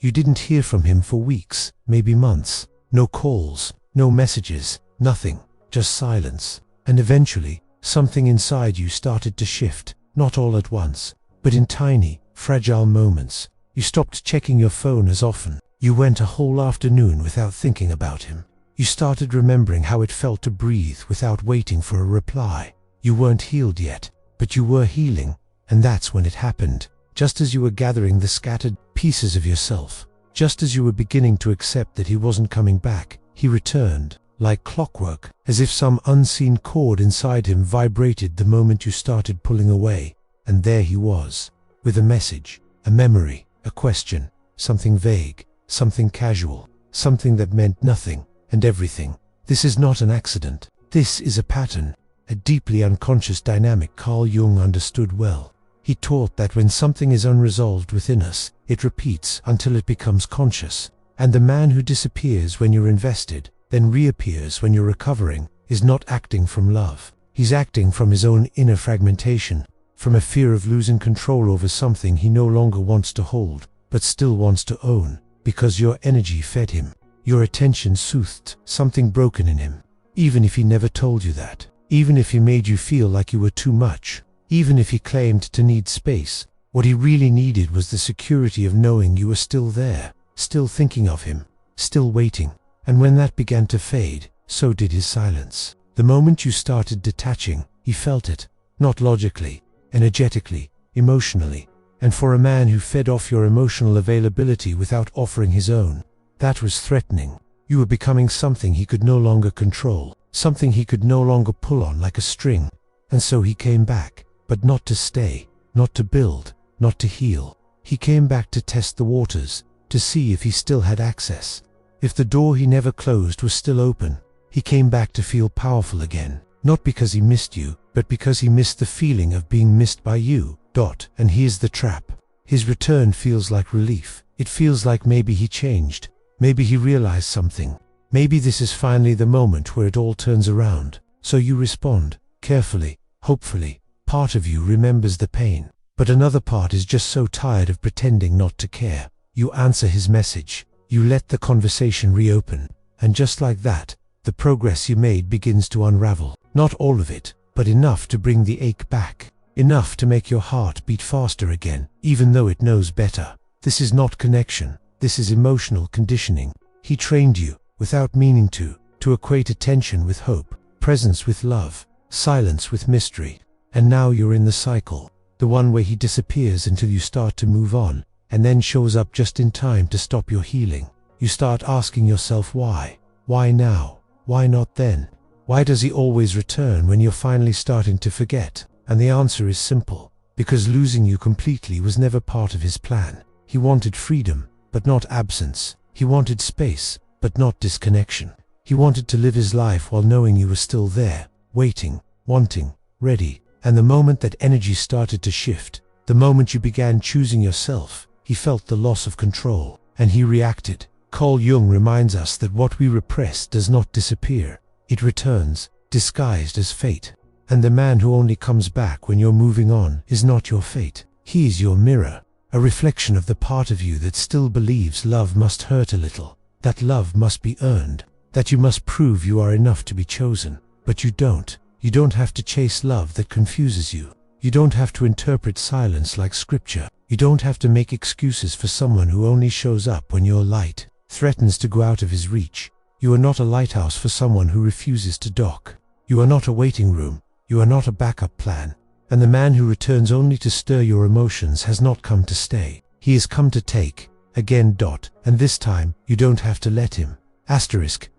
You didn't hear from him for weeks, maybe months. No calls, no messages, nothing, just silence. And eventually, something inside you started to shift, not all at once, but in tiny, fragile moments. You stopped checking your phone as often. You went a whole afternoon without thinking about him. You started remembering how it felt to breathe without waiting for a reply. You weren't healed yet, but you were healing, and that's when it happened. Just as you were gathering the scattered pieces of yourself, just as you were beginning to accept that he wasn't coming back, he returned, like clockwork, as if some unseen chord inside him vibrated the moment you started pulling away. And there he was, with a message, a memory, a question, something vague, something casual, something that meant nothing and everything. This is not an accident. This is a pattern, a deeply unconscious dynamic Carl Jung understood well. He taught that when something is unresolved within us, it repeats until it becomes conscious. And the man who disappears when you're invested, then reappears when you're recovering, is not acting from love. He's acting from his own inner fragmentation, from a fear of losing control over something he no longer wants to hold, but still wants to own, because your energy fed him. Your attention soothed something broken in him. Even if he never told you that, even if he made you feel like you were too much, even if he claimed to need space, what he really needed was the security of knowing you were still there, still thinking of him, still waiting. And when that began to fade, so did his silence. The moment you started detaching, he felt it, not logically, energetically, emotionally. And for a man who fed off your emotional availability without offering his own, that was threatening. You were becoming something he could no longer control, something he could no longer pull on like a string. And so he came back, but not to stay, not to build, not to heal. He came back to test the waters, to see if he still had access. If the door he never closed was still open. He came back to feel powerful again, not because he missed you, but because he missed the feeling of being missed by you. And here's the trap. His return feels like relief. It feels like maybe he changed. Maybe he realized something. Maybe this is finally the moment where it all turns around. So you respond, carefully, hopefully. Part of you remembers the pain, but another part is just so tired of pretending not to care. You answer his message. You let the conversation reopen. And just like that, the progress you made begins to unravel. Not all of it, but enough to bring the ache back. Enough to make your heart beat faster again, even though it knows better. This is not connection. This is emotional conditioning. He trained you, without meaning to equate attention with hope, presence with love, silence with mystery. And now you're in the cycle, the one where he disappears until you start to move on, and then shows up just in time to stop your healing. You start asking yourself why. Why now? Why not then? Why does he always return when you're finally starting to forget? And the answer is simple. Because losing you completely was never part of his plan. He wanted freedom, but not absence. He wanted space, but not disconnection. He wanted to live his life while knowing you were still there, waiting, wanting, ready. And the moment that energy started to shift, the moment you began choosing yourself, he felt the loss of control, and he reacted. Carl Jung reminds us that what we repress does not disappear. It returns, disguised as fate. And the man who only comes back when you're moving on is not your fate. He is your mirror, a reflection of the part of you that still believes love must hurt a little, that love must be earned, that you must prove you are enough to be chosen. But you don't. You don't have to chase love that confuses you. You don't have to interpret silence like scripture. You don't have to make excuses for someone who only shows up when your light threatens to go out of his reach. You are not a lighthouse for someone who refuses to dock. You are not a waiting room. You are not a backup plan. And the man who returns only to stir your emotions has not come to stay. He has come to take. Again. And this time, you don't have to let him.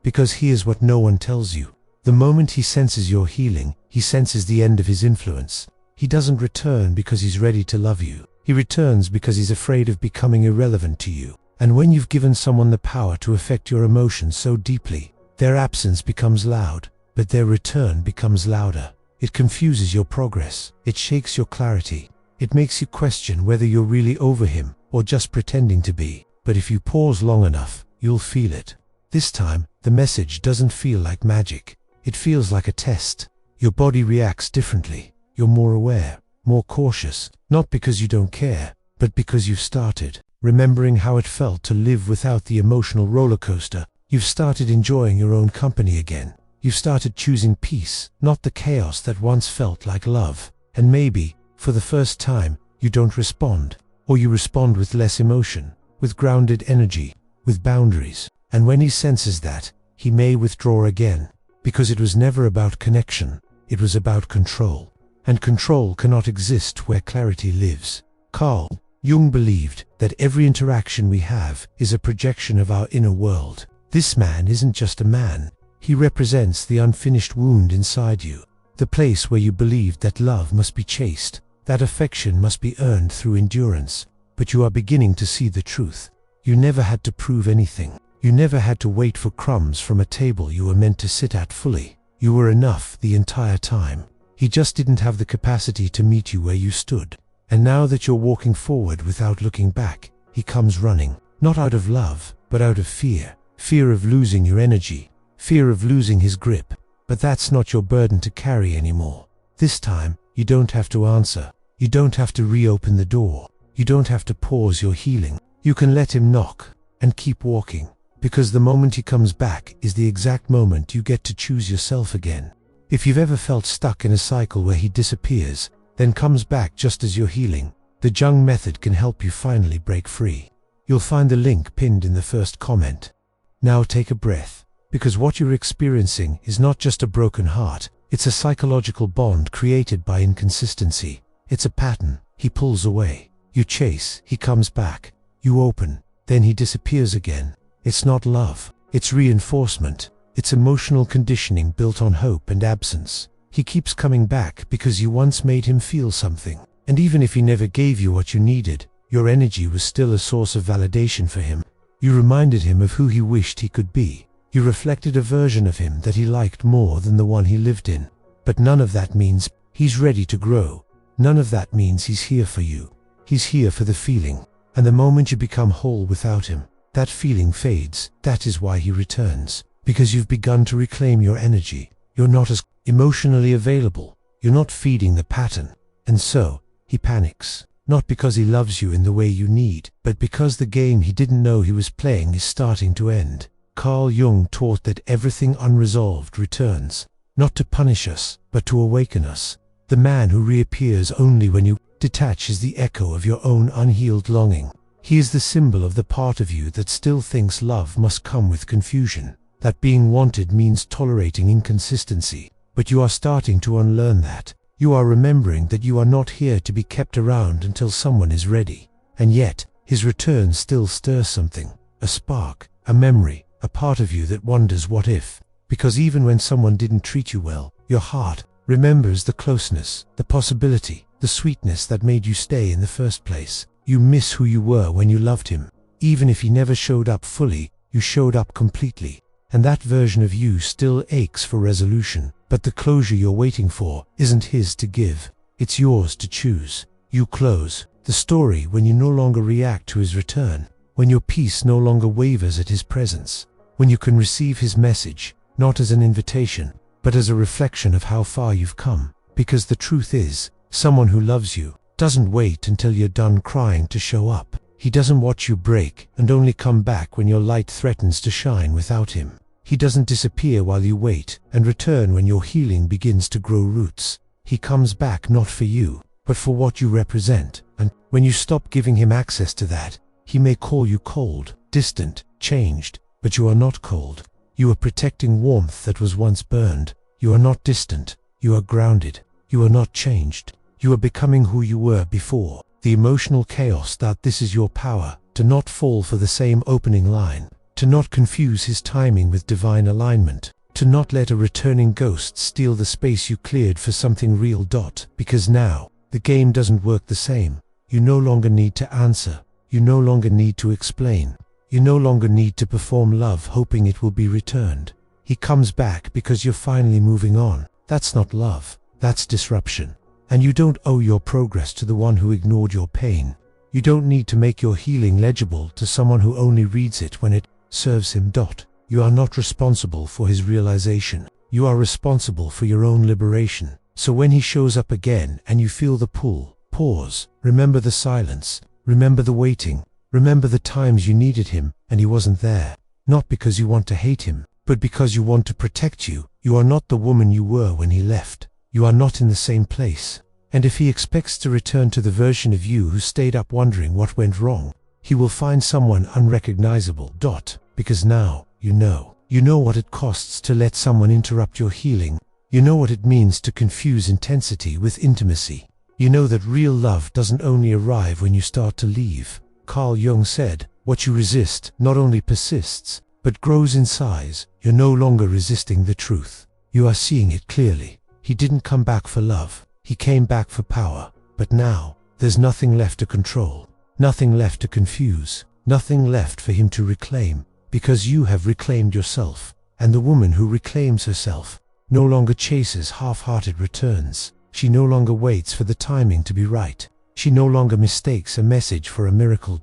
Because he is what no one tells you. The moment he senses your healing, he senses the end of his influence. He doesn't return because he's ready to love you. He returns because he's afraid of becoming irrelevant to you. And when you've given someone the power to affect your emotions so deeply, their absence becomes loud, but their return becomes louder. It confuses your progress. It shakes your clarity. It makes you question whether you're really over him or just pretending to be. But if you pause long enough, you'll feel it. This time, the message doesn't feel like magic. It feels like a test. Your body reacts differently. You're more aware, more cautious, not because you don't care, but because you've started. remembering how it felt to live without the emotional roller coaster. You've started enjoying your own company again. You've started choosing peace, not the chaos that once felt like love. And maybe, for the first time, you don't respond, or you respond with less emotion, with grounded energy, with boundaries. And when he senses that, he may withdraw again, because it was never about connection, it was about control. And control cannot exist where clarity lives. Carl Jung believed that every interaction we have is a projection of our inner world. This man isn't just a man. He represents the unfinished wound inside you, the place where you believed that love must be chased, that affection must be earned through endurance. But you are beginning to see the truth. You never had to prove anything. You never had to wait for crumbs from a table you were meant to sit at fully. You were enough the entire time. He just didn't have the capacity to meet you where you stood. And now that you're walking forward without looking back, he comes running, not out of love, but out of fear. Fear of losing your energy, fear of losing his grip. But that's not your burden to carry anymore. This time, you don't have to answer. You don't have to reopen the door. You don't have to pause your healing. You can let him knock and keep walking, because the moment he comes back is the exact moment you get to choose yourself again. If you've ever felt stuck in a cycle where he disappears, then comes back just as you're healing, the Jung Method can help you finally break free. You'll find the link pinned in the first comment. Now take a breath, because what you're experiencing is not just a broken heart, it's a psychological bond created by inconsistency. It's a pattern. He pulls away. You chase, he comes back. You open, then he disappears again. It's not love. It's reinforcement. It's emotional conditioning built on hope and absence. He keeps coming back because you once made him feel something. And even if he never gave you what you needed, your energy was still a source of validation for him. You reminded him of who he wished he could be. You reflected a version of him that he liked more than the one he lived in. But none of that means he's ready to grow. None of that means he's here for you. He's here for the feeling. And the moment you become whole without him, that feeling fades. That is why he returns. Because you've begun to reclaim your energy. You're not as emotionally available. You're not feeding the pattern. And so, he panics. Not because he loves you in the way you need, but because the game he didn't know he was playing is starting to end. Carl Jung taught that everything unresolved returns, not to punish us, but to awaken us. The man who reappears only when you detach is the echo of your own unhealed longing. He is the symbol of the part of you that still thinks love must come with confusion, that being wanted means tolerating inconsistency. But you are starting to unlearn that. You are remembering that you are not here to be kept around until someone is ready. And yet, his return still stirs something, a spark, a memory, a part of you that wonders what if. Because even when someone didn't treat you well, your heart remembers the closeness, the possibility, the sweetness that made you stay in the first place. You miss who you were when you loved him. Even if he never showed up fully, you showed up completely. And that version of you still aches for resolution. But the closure you're waiting for isn't his to give. It's yours to choose. You close the story when you no longer react to his return, when your peace no longer wavers at his presence, when you can receive his message, not as an invitation, but as a reflection of how far you've come. Because the truth is, someone who loves you doesn't wait until you're done crying to show up. He doesn't watch you break and only come back when your light threatens to shine without him. He doesn't disappear while you wait and return when your healing begins to grow roots. He comes back not for you, but for what you represent. And when you stop giving him access to that, he may call you cold, distant, changed, but you are not cold. You are protecting warmth that was once burned. You are not distant. You are grounded. You are not changed. You are becoming who you were before. The emotional chaos that this is your power to not fall for the same opening line. To not confuse his timing with divine alignment, to not let a returning ghost steal the space you cleared for something real. Because now, the game doesn't work the same. You no longer need to answer. You no longer need to explain. You no longer need to perform love hoping it will be returned. He comes back because you're finally moving on. That's not love. That's disruption. And you don't owe your progress to the one who ignored your pain. You don't need to make your healing legible to someone who only reads it when it serves him. You are not responsible for his realization. You are responsible for your own liberation. So when he shows up again and you feel the pull, pause, remember the silence, remember the waiting, Remember the times you needed him and he wasn't there. Not because you want to hate him, but because you want to protect you. You are not the woman you were when he left. You are not in the same place. And if he expects to return to the version of you who stayed up wondering what went wrong, he will find someone unrecognizable. Because now, you know. You know what it costs to let someone interrupt your healing. You know what it means to confuse intensity with intimacy. You know that real love doesn't only arrive when you start to leave. Carl Jung said, what you resist not only persists, but grows in size. You're no longer resisting the truth. You are seeing it clearly. He didn't come back for love. He came back for power. But now, there's nothing left to control. Nothing left to confuse. Nothing left for him to reclaim. Because you have reclaimed yourself. And the woman who reclaims herself no longer chases half-hearted returns. She no longer waits for the timing to be right. She no longer mistakes a message for a miracle.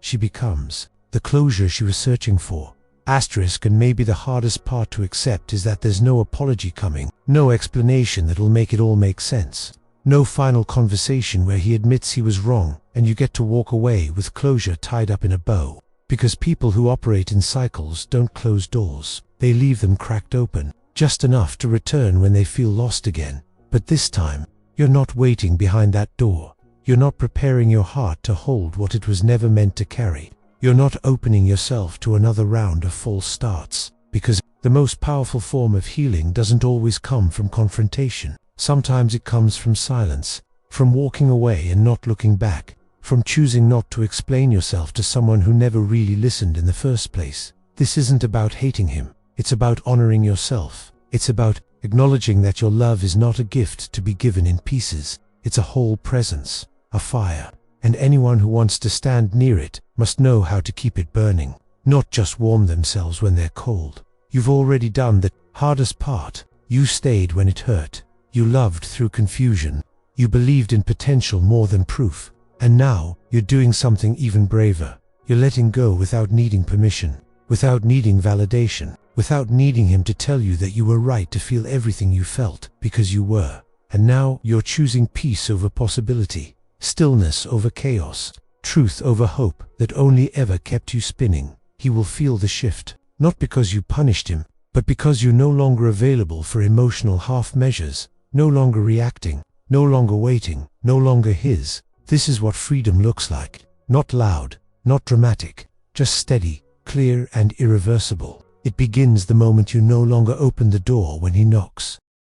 She becomes the closure she was searching for. And maybe the hardest part to accept is that there's no apology coming, no explanation that will make it all make sense. No final conversation where he admits he was wrong and you get to walk away with closure tied up in a bow. Because people who operate in cycles don't close doors. They leave them cracked open, just enough to return when they feel lost again. But this time, you're not waiting behind that door. You're not preparing your heart to hold what it was never meant to carry. You're not opening yourself to another round of false starts. Because the most powerful form of healing doesn't always come from confrontation. Sometimes it comes from silence, from walking away and not looking back, from choosing not to explain yourself to someone who never really listened in the first place. This isn't about hating him. It's about honoring yourself. It's about acknowledging that your love is not a gift to be given in pieces. It's a whole presence, a fire. And anyone who wants to stand near it must know how to keep it burning, not just warm themselves when they're cold. You've already done the hardest part. You stayed when it hurt. You loved through confusion. You believed in potential more than proof. And now, you're doing something even braver. You're letting go without needing permission, without needing validation, without needing him to tell you that you were right to feel everything you felt, because you were. And now, you're choosing peace over possibility, stillness over chaos, truth over hope that only ever kept you spinning. He will feel the shift, not because you punished him, but because you're no longer available for emotional half measures, no longer reacting, no longer waiting, no longer his. This is what freedom looks like. Not loud, not dramatic, just steady, clear and irreversible. It begins the moment you no longer open the door when he knocks.